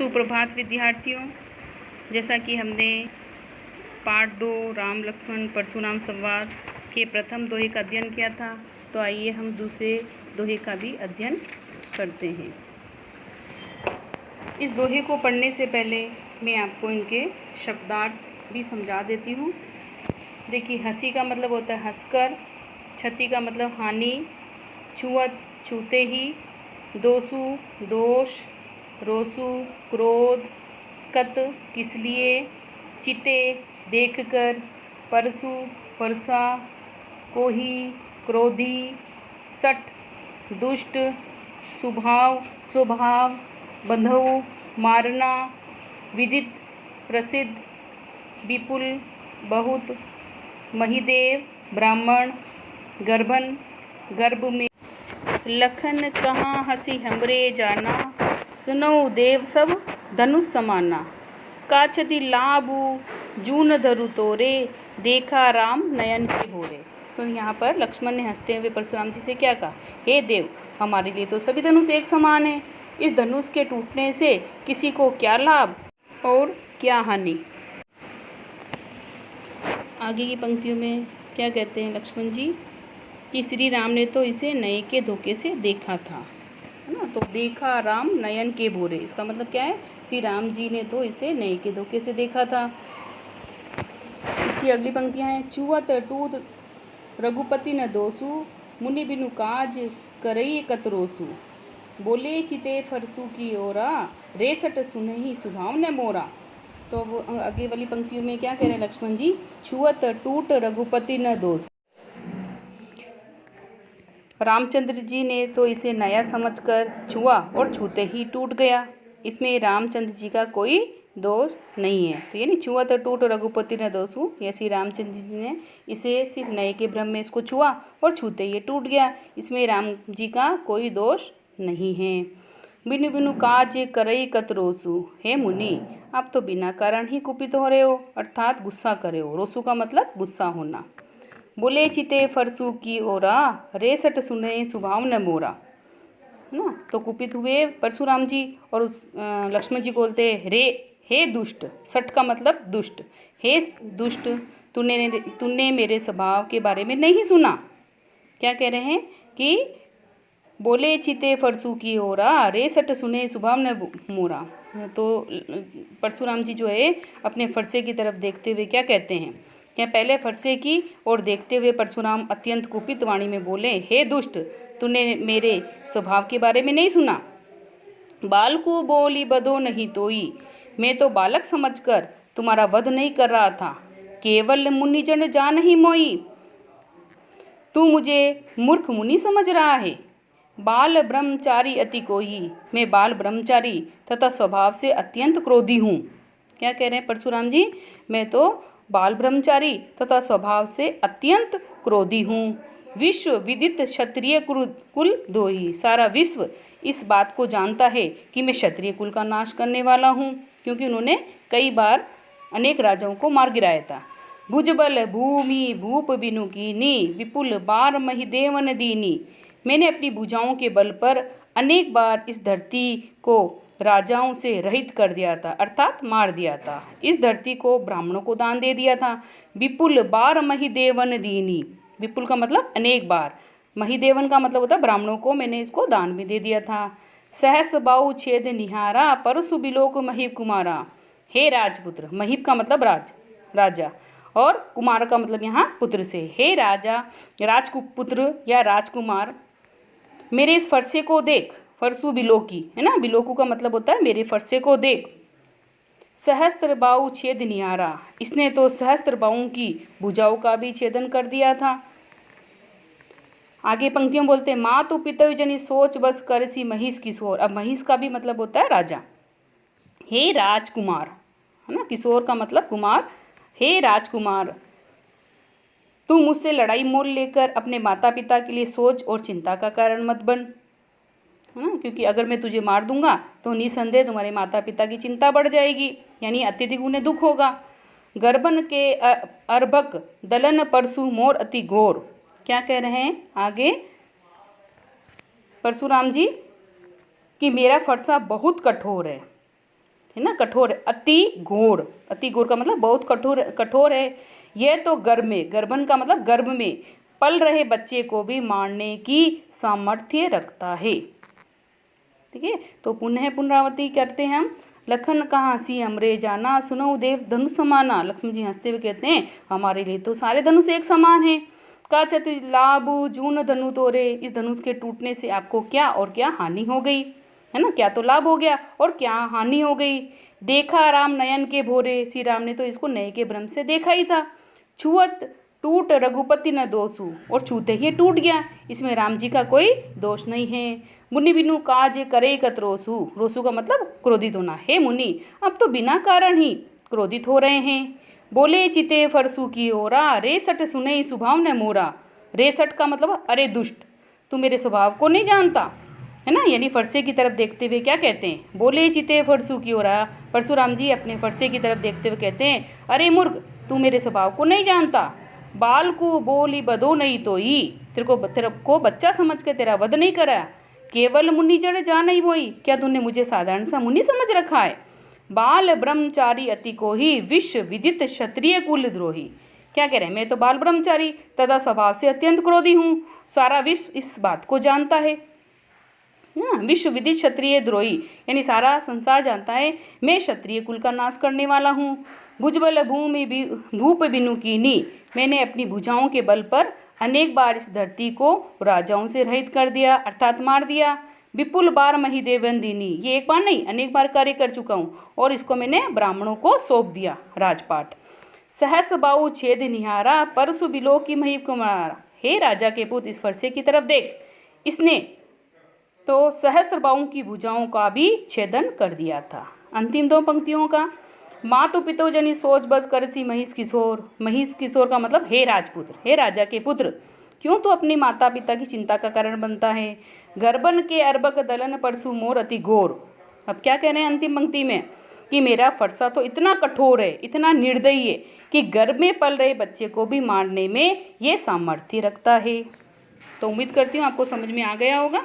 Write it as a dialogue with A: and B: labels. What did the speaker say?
A: सुप्रभात विद्यार्थियों। जैसा कि हमने पाठ 2 राम लक्ष्मण परशुराम संवाद के प्रथम दोहे का अध्ययन किया था, तो आइए हम दूसरे दोहे का भी अध्ययन करते हैं। इस दोहे को पढ़ने से पहले मैं आपको इनके शब्दार्थ भी समझा देती हूँ। देखिए, हंसी का मतलब होता है हंसकर, क्षति का मतलब हानि, छुअत छूते ही, दोषु दोष, रोसु क्रोध, कत किस लिए, चिते देखकर, परसु फरसा, कोही क्रोधी, सठ दुष्ट, स्वभाव स्वभाव, बंधु मारना, विदित प्रसिद्ध, विपुल बहुत, महिदेव ब्राह्मण, गर्भन गर्भ में, लखन कहाँ हंसी हमरे जाना, सुनऊ देव सब धनुष समाना, काछति लाबू जून धरु तोरे, देखा राम नयन के भोरे। तो यहाँ पर लक्ष्मण ने हंसते हुए परशुराम जी से क्या कहा, हे देव, हमारे लिए तो सभी धनुष एक समान है। इस धनुष के टूटने से किसी को क्या लाभ और क्या हानि। आगे की पंक्तियों में क्या कहते हैं लक्ष्मण जी कि श्री राम ने तो इसे नए के धोखे से देखा था, है ना। तो देखा राम नयन के भोरे, इसका मतलब क्या है, श्री राम जी ने तो इसे नए के धोखे से देखा था। इसकी अगली पंक्तियां हैं, चुअत टूत रघुपति न दोसु, मुनि बिनु काज करई कतरोसु, बोले चिते फरसु की ओरा, रेसट सुनहि सुभाव न मोरा। तो वो आगे वाली पंक्तियों में क्या कह रहे हैं लक्ष्मण जी, छुअत टूट रघुपति न दोष, रामचंद्र जी ने तो इसे नया समझकर छुआ और छूते ही टूट गया। इसमें रामचंद्र जी का कोई दोष नहीं है। तो यानी छुअत टूट रघुपति न दोषु, ये श्री रामचंद्र जी ने इसे सिर्फ नए के भ्रम में इसको छुआ और छूते ही टूट गया। इसमें राम जी का कोई दोष नहीं है। बिनु बिनु काज करई कतरोसु, हे मुनि, आप तो बिना कारण ही कुपित हो रहे हो, अर्थात गुस्सा करे हो। रोसु का मतलब गुस्सा होना। बोले चिते फरसु की ओरा, रेसट सुने स्वभाव न मोरा, है ना। तो कुपित हुए परशुराम जी और लक्ष्मण जी बोलते रे, हे दुष्ट, सट का मतलब दुष्ट, हे दुष्ट, तूने मेरे स्वभाव के बारे में नहीं सुना। क्या कह रहे हैं कि बोले चिते फरसु की ओरा, रेसट सुने स्वभाव न मोरा। तो परशुराम जी जो है अपने फरसे की तरफ देखते हुए क्या कहते हैं, क्या पहले फरसे की और देखते हुए परशुराम अत्यंत कुपित वाणी में बोले, हे दुष्ट, तूने मेरे स्वभाव के बारे में नहीं सुना। बाल को बोली बदो नहीं तोई, मैं तो बालक समझकर तुम्हारा वध नहीं कर रहा था, केवल मुनिजन जान ही मोई, तू मुझे मूर्ख मुनि समझ रहा है। बाल ब्रह्मचारी अति कोई, मैं बाल ब्रह्मचारी तथा स्वभाव से अत्यंत क्रोधी हूँ। क्या कह रहे हैं परशुराम जी, मैं तो बाल ब्रह्मचारी तथा स्वभाव से अत्यंत क्रोधी हूँ। विश्व विदित क्षत्रिय कुल दोही, सारा विश्व इस बात को जानता है कि मैं क्षत्रिय कुल का नाश करने वाला हूँ, क्योंकि उन्होंने कई बार अनेक राजाओं को मार गिराया था। भुजबल भूमि भूप बिनु कीनी, विपुल बार महिदेवन दीनी, मैंने अपनी भुजाओं के बल पर अनेक बार इस धरती को राजाओं से रहित कर दिया था, अर्थात मार दिया था। इस धरती को ब्राह्मणों को दान दे दिया था। विपुल बार महिदेवन दीनी, विपुल का मतलब अनेक बार, महिदेवन का मतलब होता है ब्राह्मणों को मैंने इसको दान भी दे दिया था। सहस बाऊ छेद निहारा, परसु बिलोक महिब कुमारा, हे राजपुत्र, महिब का मतलब राजा, और कुमार का मतलब यहाँ पुत्र से, हे राजा राजपुत्र या राजकुमार, मेरे इस फरसे को देख, फरसु बिलोकी, है ना, बिलोकू का मतलब होता है मेरे फरसे को देख। सहस्त्र बाऊ छेद निहारा, इसने तो सहस्त्र बाऊ की भुजाओं का भी छेदन कर दिया था। आगे पंक्तियों बोलते हैं, मातु पितु जनि सोच बस करसी महिष किशोर, अब महिष का भी मतलब होता है राजा। हे राजकुमार, है ना, किशोर का मतलब कुमार, हे राजकुमार, तू मुझसे लड़ाई मोल लेकर अपने माता पिता के लिए सोच और चिंता का कारण मत बन, है ना, क्योंकि अगर मैं तुझे मार दूंगा तो निसंदेह तुम्हारे माता पिता की चिंता बढ़ जाएगी, यानी अत्यधिक उन्हें दुख होगा। गर्भन के अर्भक दलन परशु मोर अति घोर, क्या कह रहे हैं आगे परशुराम जी कि मेरा फरसा बहुत कठोर है, है ना, कठोर है। अति घोर, अति घोर का मतलब बहुत कठोर, कठोर है। यह तो गर्भ में, गर्भन का मतलब गर्भ में पल रहे बच्चे को भी मारने की सामर्थ्य रखता है। ठीक है, तो पुनः पुनरावृत्ति करते हैं हम। लखन कहाँ सी हमरे जाना, सुनो देव धनुष समाना। लक्ष्मण जी हंसते हुए कहते हैं हमारे लिए तो सारे धनुष एक समान हैं। का चतु लाभ जून धनु तोरे, इस धनुष के टूटने से आपको क्या और क्या हानि हो गई, है ना, क्या तो लाभ हो गया और क्या हानि हो गई। देखा राम नयन के भोरे, श्री राम ने तो इसको नए के भ्रम से देखा ही था। छुअत टूट रघुपति न दोषु, और छूते ही टूट गया, इसमें राम जी का कोई दोष नहीं है। मुनि बिनु काज करे कत रोसु, रोसु का मतलब क्रोधित होना। हे मुनि, अब तो बिना कारण ही क्रोधित हो रहे हैं। बोले चिते फरसु की ओरा, रेसट सुने स्वभाव न मोरा। रेसट का मतलब अरे दुष्ट, तू मेरे स्वभाव को नहीं जानता, है ना, यानी फरसे की तरफ देखते हुए क्या कहते हैं, बोले चिते फरसु की ओरा। परशुराम जी अपने फरसे की तरफ देखते हुए कहते हैं अरे मूर्ख, तू मेरे स्वभाव को नहीं जानता। बाल को बोली बदो नहीं तो ही, तेरे को बच्चा समझ के तेरा वध नहीं करा। केवल मुनि जड़ जा नहीं बोई, क्या तूने मुझे साधारण सा मुनि समझ रखा है। बाल ब्रह्मचारी अति को ही, विश्व विदित क्षत्रिय कुल द्रोही। क्या कह रहे हैं, मैं तो बाल ब्रह्मचारी तथा स्वभाव से अत्यंत क्रोधी हूँ, सारा विश्व इस बात को जानता है। विश्व विदित क्षत्रिय द्रोही, यानी सारा संसार जानता है मैं क्षत्रिय कुल का नाश करने वाला हूँ। भुजबल भूमि भूप बिनु कीनी, मैंने अपनी भुजाओं के बल पर अनेक बार इस धरती को राजाओं से रहित कर दिया, अर्थात मार दिया। विपुल बार मही देवन दीनी, ये एक बार नहीं अनेक बार कार्य कर चुका हूँ और इसको मैंने ब्राह्मणों को सौंप दिया राजपाट। सहस बाऊ छेद निहारा, परसु बिलो की मही कुमारा। हे राजा के पुत्र, इस फरसे की तरफ देख, इसने तो सहस्त्र बाहुओं की भुजाओं का भी छेदन कर दिया था। अंतिम दो पंक्तियों का, मातु पितो जनि सोच बस करसी महिष किशोर। महिष किशोर का मतलब हे राजपुत्र, हे राजा के पुत्र, क्यों तू अपने माता पिता की चिंता का कारण बनता है। गर्भन के अर्बक दलन परसु मोर अति घोर। अब क्या कह रहे हैं अंतिम पंक्ति में कि मेरा फरसा तो इतना कठोर है, इतना निर्दयी है कि गर्भ में पल रहे बच्चे को भी मारने में ये सामर्थ्य रखता है। तो उम्मीद करती हूँ आपको समझ में आ गया होगा।